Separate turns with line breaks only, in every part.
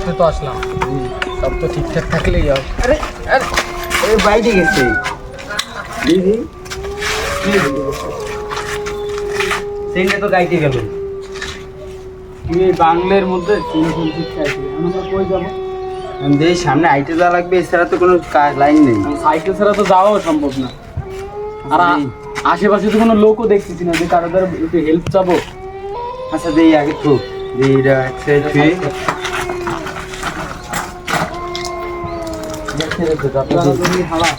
দেখতে তো আসলাম, সব তো ঠিকঠাক থাকলেই যাও।
আরে আরে এই বাইরে গেছে দিদি, সেইটা তো গাইতে গেল।
তুই এই বাংলার মধ্যে চিনি ঠিক চাইছি, আমরা কই যাবো?
দেই সামনে আইতে যাওয়া লাগবে, এছাড়া তো কোনো লাইন নেই।
সাইকেল ছাড়া তো যাওয়াও সম্ভব না। আর আশেপাশে তো কোনো লোকও দেখতেছি না যে কারো দ্বারা একটু হেল্প চাবো।
আচ্ছা দেই আগে তো দেই এটা একসাইড
হালা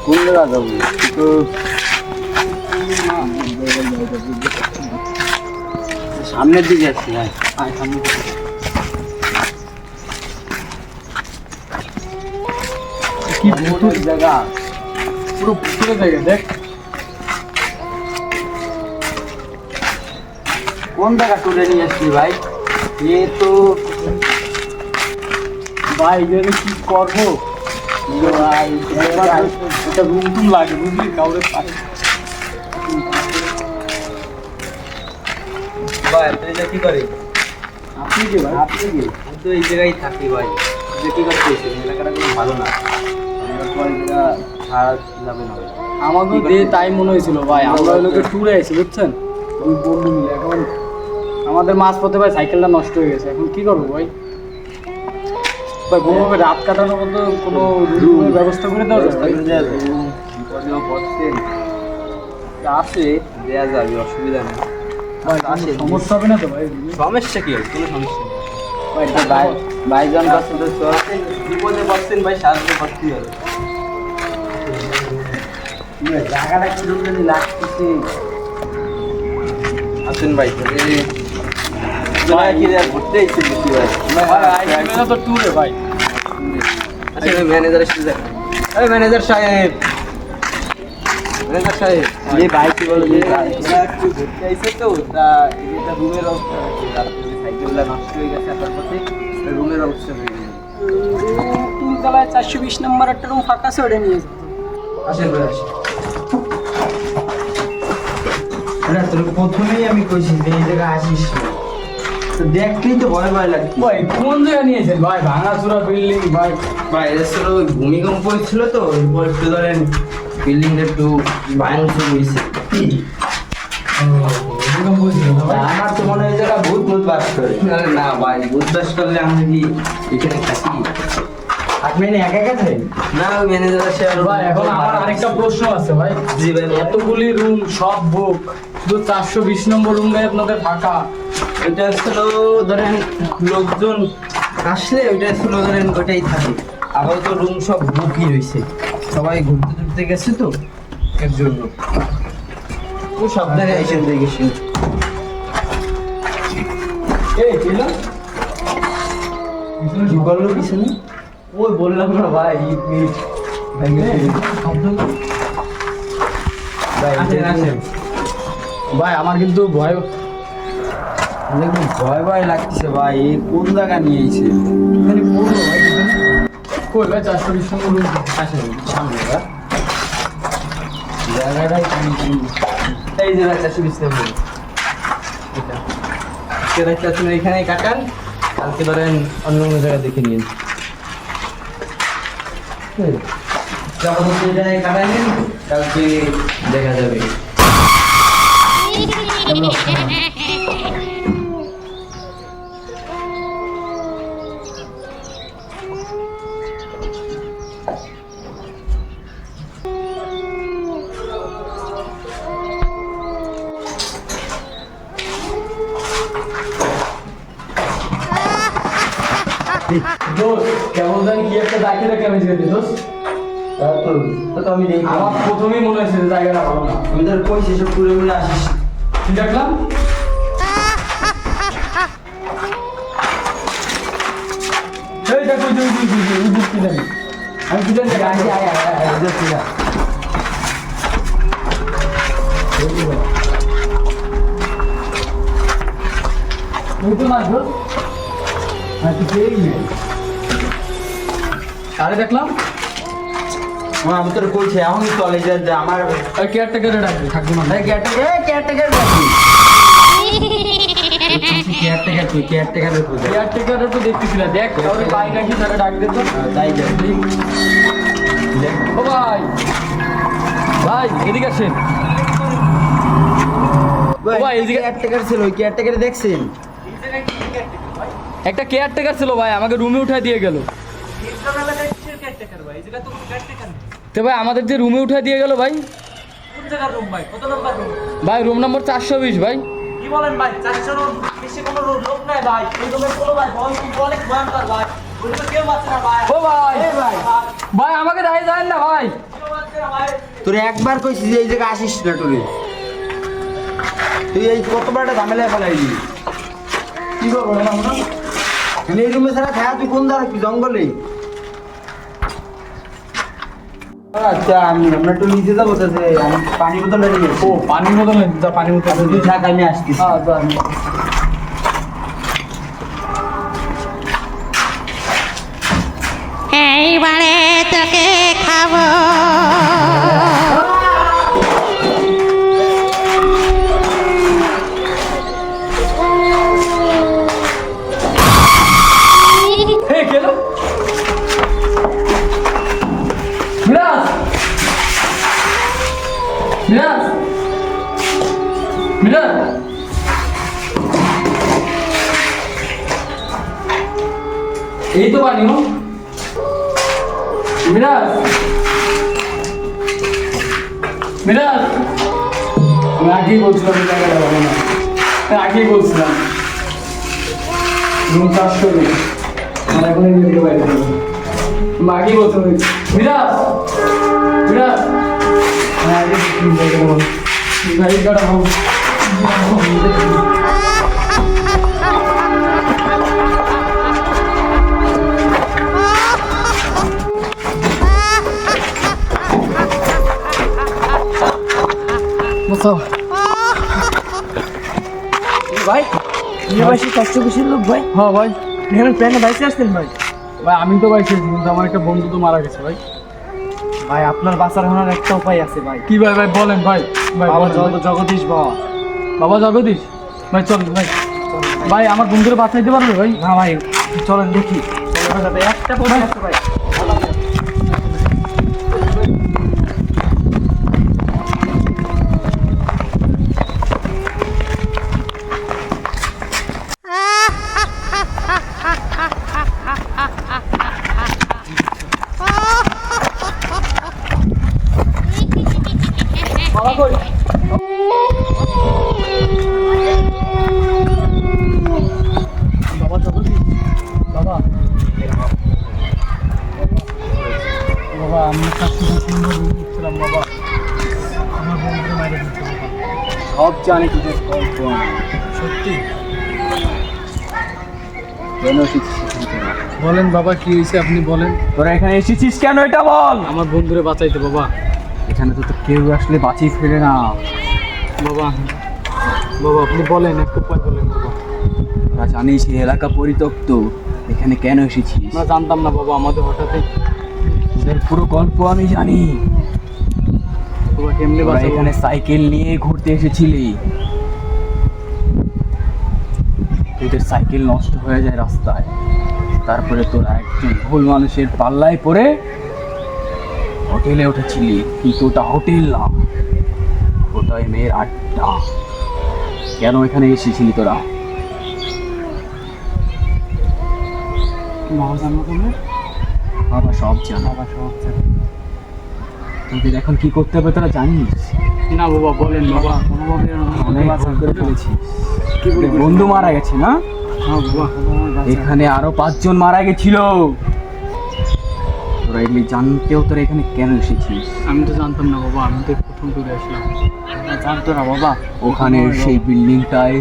কোন জায়গা যাবো তো? সামনের দিকে আসছি। হ্যাঁ সামনের দিকে।
কি ভূতের জায়গা, পুরো ভূতের জায়গা। দেখ
কোন জায়গা তুলে নিয়ে আসছি ভাই? এ তো
ভাই এখানে কি করবো ভাই? এটা রুম টুম লাগে বুঝলি, কাউরে পাই।
ভাই আপনি এটা কি করে?
আপনি কি ভাই?
আপনি কি? আমি তো এই জায়গায় থাকি ভাই। এটা কি করতে এসেছেন? এলাকাটা কোনো ভালো না, আমরা তো এটা ছাড়া যাবে না ভাই।
আমাকেও দিয়ে তাই মনে হয়েছিল ভাই, আমরা ওই লোকের ট্যুরে আছি বুঝছেন, ওই বন্ধু মিলে। এখন আমাদের মাঝপথে ভাই সাইকেলটা নষ্ট হয়ে গেছে, এখন কি করবো ভাই? ভাই কোনোভাবে রাত কাটানোর মতো কোনো রুমের ব্যবস্থা করে দেওয়া যায়?
বিপদেও পড়ছেন,
আছে
দেওয়া যাবে, অসুবিধা নেই।
ভাই, কোনো সমস্যা হবে না তো ভাই?
সমস্যা কি হবে? কোনো সমস্যা নেই
ভাই
ভাই। ভাইজন কাছে তো চলছেন, বিপদে পড়ছেন ভাই, সাহায্য করতেই হবে। জায়গাটা কিরকম জানি লাগতেছে। আসেন ভাই, কি ঘুরতে এসেছেন নাকি ভাই?
তো ট্যুরে ভাই।
আচ্ছা ম্যানেজারের সাথে দেখা। এই ম্যানেজার সাহেব, ম্যানেজার সাহেব, এই ভাই কি বলো যে একটু ঘুরতে আইছে তো, তা এটা রুমের অবস্থা আছে, সাইকেলটা নষ্ট হয়ে গেছে আসার পথে, রুমের অবস্থা হয়ে গেছে।
তিনতলায় 420 নম্বর একটা রুম ফাঁকা আছে, ওটা নিয়ে যেত।
আসেন ভাই আসেন। না তোর প্রথমেই আমি কইছি যে এই জায়গায় আসিস না, তো দেখলেই তো ভয় ভয় লাগছে।
ভাই কোন জায়গা নিয়েছেন ভাই? ভাঙাচোরা বিল্ডিং ভাই।
ভাই এসে ওই ভূমিকম্প হয়েছিল তো, এরপর একটু ধরেন বিল্ডিংটা একটু ভাঙচুর হয়েছে। আমার তো মনে হয় জায়গা ভূত ভূত বাস করে। আরে না ভাই, ভূত বাস করলে আমরা কি এখানে থাকি? আপনি না একা একা থাকেন? না ওই ম্যানেজার সে
ভাই এখন আমার আরেকটা প্রশ্ন আছে ভাই।
জি ভাই।
এতগুলি রুম সব বুক, শুধু 420 নম্বর রুমে আপনাদের ফাঁকা।
এটা ছিল ধরেন লোকজন আসলে ওইটা ছিল ধরেন ওইটাই থাকে। আবার তো রুম সব বুকই রয়েছে, সবাই ঘুরতে টুরতে গেছে তো এর জন্য। ও সাবধানে এসে দেখেছি।
এই ছিল
কি বললো পিছনে? ওই বললাম না ভাই, ইট মিট
ভাই আমার কিন্তু ভয়
দেখুন, ভয় ভয় লাগছে ভাই। এই কোন জায়গা নিয়ে এসে এখানে পড়লো ভাই?
কই ভাই 420 নম্বর রুম
আসেন সামনে ভাই, জায়গাটাই এই যে রাস্তা সুবিধা নেই। এটা আজকে রাস্তা আপনি এখানেই কাটান, কালকে ধরেন অন্য অন্য জায়গা দেখে নিন। যখন এই জায়গায় কাটালেন কালকে দেখা যাবে।
দোস্ত কেমন জানি কি একটা ডাকে রেখে আমি যেতে দোস্ত।
তো আমি দেখি,
আমার প্রথমেই মনে হয়েছে যে জায়গাটা ভালো না।
আমি তোর কইছি সব ঘুরে ঘুরে আসিস।
কি দেখলাম? এই দেখো কি জানি আমি কি জানি আরে দেখলাম
আমি তোর কইছি এখনই চল, এই যে আমার
ওই কেয়ারটেকারে ডাকবে, থাকবে না।
কেয়ারটেকার
কেয়ারটেকারে তো দেখতেছি না, দেখ কাউরে পাই নাকি, তারা ডাক দে তো।
তাই দেখ
ও ভাই, ভাই এদিকে আসেন। ভাই, এদিকে-
কেয়ারটেকার ছিল, ওই কেয়ারটেকারে দেখছেন?
একটা কেয়ারটেকার ছিল ভাই, আমাকে রুমে উঠায় দিয়ে গেল। তো ভাই আমাদের যে রুমে উঠায় দিয়ে গেল ভাই।
কোন জায়গার রুম ভাই? কত নাম্বার রুম?
ভাই রুম নম্বর 420 ভাই।
কি বলেন ভাই? 400 বেশি কোনো লোক নাই ভাই। এই রুমের কোনো ভাই অনেক ভয়ঙ্কর ভাই। ওই রুমে কেউ বাঁচে না ভাই।
ও ভাই,
ভাই
ভাই আমাকে দাঁড়িয়ে যান না ভাই।
কেউ বাঁচে না ভাই।
তোর একবার কইছি যে এই জায়গায় আসিস না, তোরে তুই এই কতবার একটা ঝামেলায় ফেলাইলি। কি করবো না আমরা? এই রুমে ছাড়া খায়া তুই কোন জায়গায় কি জঙ্গলে? আচ্ছা আমরা একটু নিচে যাবো, তো যে আমি পানি বোতলটা নিয়ে
ও পানির বোতল নেই, যা পানির বোতল
তুই থাক, আমি আসছি।
এইবারে তোকে খাবো।
হে কেলো মিরাজ, মিরাজ, মিরাজ, এই তো পানি হো। মিরাজ, মিরাজ, আমি আগেই বলছিলাম এই জায়গাটা ভালো না, আমি আগেই বলছিলাম রুম 420, আমার এখন এই দিকে বাইরে যাবো। আমি আগেই বলছিলাম মিরাজ, মিরাজ, আমি আগে গাড়ি কাটা হোক।
ভাই, নিয়ে ভাই সেই 420 লোক ভাই।
হ্যাঁ ভাই,
এখানে প্যানে বাইসে আসতেন ভাই।
ভাই আমি তো বাইসেছি, কিন্তু আমার একটা বন্ধু তো মারা গেছে ভাই।
ভাই আপনার বাঁচার হওয়ার একটা উপায় আছে ভাই।
কি ভাই, ভাই বলেন ভাই। ভাই
বাবা
বলেন ভাই।
জগদীশ বাবা।
বাবা জগদীশ ভাই, চল ভাই। ভাই আমার বন্ধুরে বাঁচাইতে পারবে ভাই?
না ভাই, চলেন দেখি। চলেন ভাই, একটা পয়সা আছে ভাই। বাবা কই? বাবা জগদীশ, বাবা, বাবা আমি কাছে ছিলাম বাবা, আমার বন্ধুরা মাইরে দিচ্ছে বাবা।
সব জানি তোদের গল্প আমি।
সত্যি?
কেন এসেছিস? বলেন বাবা, কি হয়েছে আপনি বলেন।
তোরা এখানে এসেছিস কেন, এটা বল।
আমার বন্ধুরে বাঁচাইতে বাবা।
এখানে তো কেউ আসলে বাঁচিয়ে ফেলে না।
বাবা, বাবা আপনি বলেন, একটু উপায় বলেন বাবা।
তোরা জানিস এই এলাকা পরিত্যক্ত, এখানে কেন এসেছিস?
আমরা জানতাম না বাবা, আমাদের হঠাৎই।
তোদের পুরো গল্প আমি জানি।
বাবা কেমনে
তোরা
বাঁচাবো?
এখানে সাইকেল নিয়ে ঘুরতে এসেছিলি, তোদের সাইকেল নষ্ট হয়ে যায় রাস্তায়, তারপরে তোরা একজন ভুল মানুষের পাল্লায় পড়ে হোটেলে উঠেছিলি, কিন্তু ওটা হোটেল না, ওটা ওই মেয়ের আড্ডা। কেন এখানে এসেছিলি তোরা?
বাবা জানো তুমি?
বাবা সব জানো।
বাবা সব জানে।
তোদের এখন কি করতে হবে তোরা জানিস?
না বাবা বলেন বাবা, কোনোভাবে
অনেক ভুল করে ফেলেছিস। তোদের বন্ধু মারা গেছে না?
হ্যাঁ বাবা,
এখানে আরো 5 জন মারা গেছিল। তোরা এগুলি জানতেও তোরা এখানে কেন এসেছিস?
আমি তো জানতাম না বাবা, আমি তো প্রথম করে আসলাম।
জানতো না বাবা।
ওখানে সেই বিল্ডিংটায়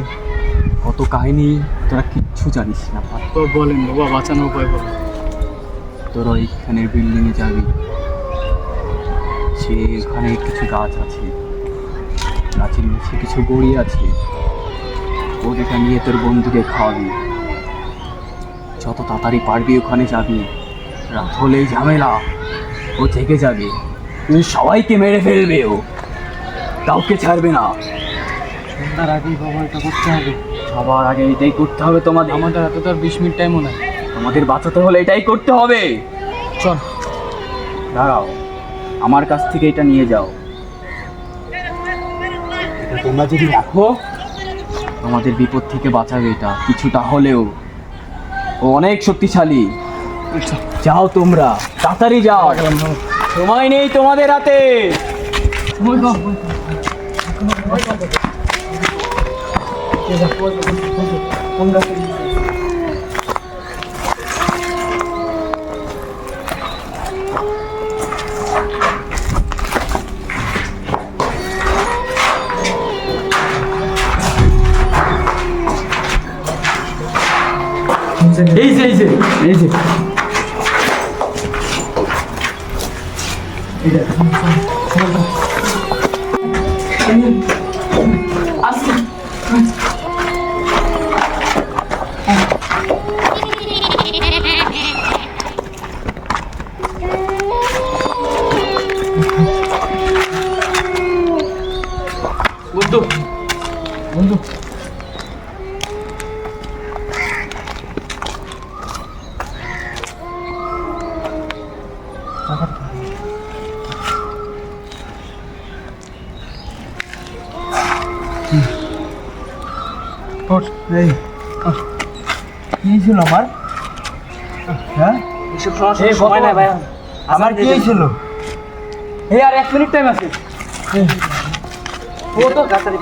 কত কাহিনী, তোরা কিচ্ছু জানিস না।
তো বলেন বাবা, বাঁচানোর উপায় বলেন।
তোরা ওইখানের বিল্ডিংয়ে যাবি, সেখানে কিছু গাছ আছে, গাছের নিচে কিছু গড়ি আছে, ওটা নিয়ে তোর বন্ধুকে খাওয়াবি। যত তাড়াতাড়ি পারবি ওখানে যাবি, রাত হলেই ঝামেলা, ও থেকে যাবে।
তুমি সবাইকে মেরে ফেলবে ও, কাউকে ছাড়বে না।
সন্ধ্যার আগেই বাবা এটা করতে হবে।
সবার আগে এটাই করতে হবে তোমাদের।
আমাদের হাতে তো আর 20 মিনিট টাইমও নাই।
আমাদের বাঁচাতে হলে এটাই করতে হবে।
চল।
দাঁড়াও, আমার কাছ থেকে এটা নিয়ে যাও। এটা তোমরা যদি রাখো, আমাদের বিপদ থেকে বাঁচাবে এটা কিছুটা হলেও। ও অনেক শক্তিশালী। যাও তোমরা, তাড়াতাড়ি যাও, সময় নেই তোমাদের হাতে।
এই যে এই যে এই যে বন্ধু বন্ধু
কি ছিল আমার? হ্যাঁ,
এসব সমস্যা সময় নাই ভাই।
আমার কি হয়েছিল?
এই আর 1 মিনিট টাইম আছে।
ও তো গাছারি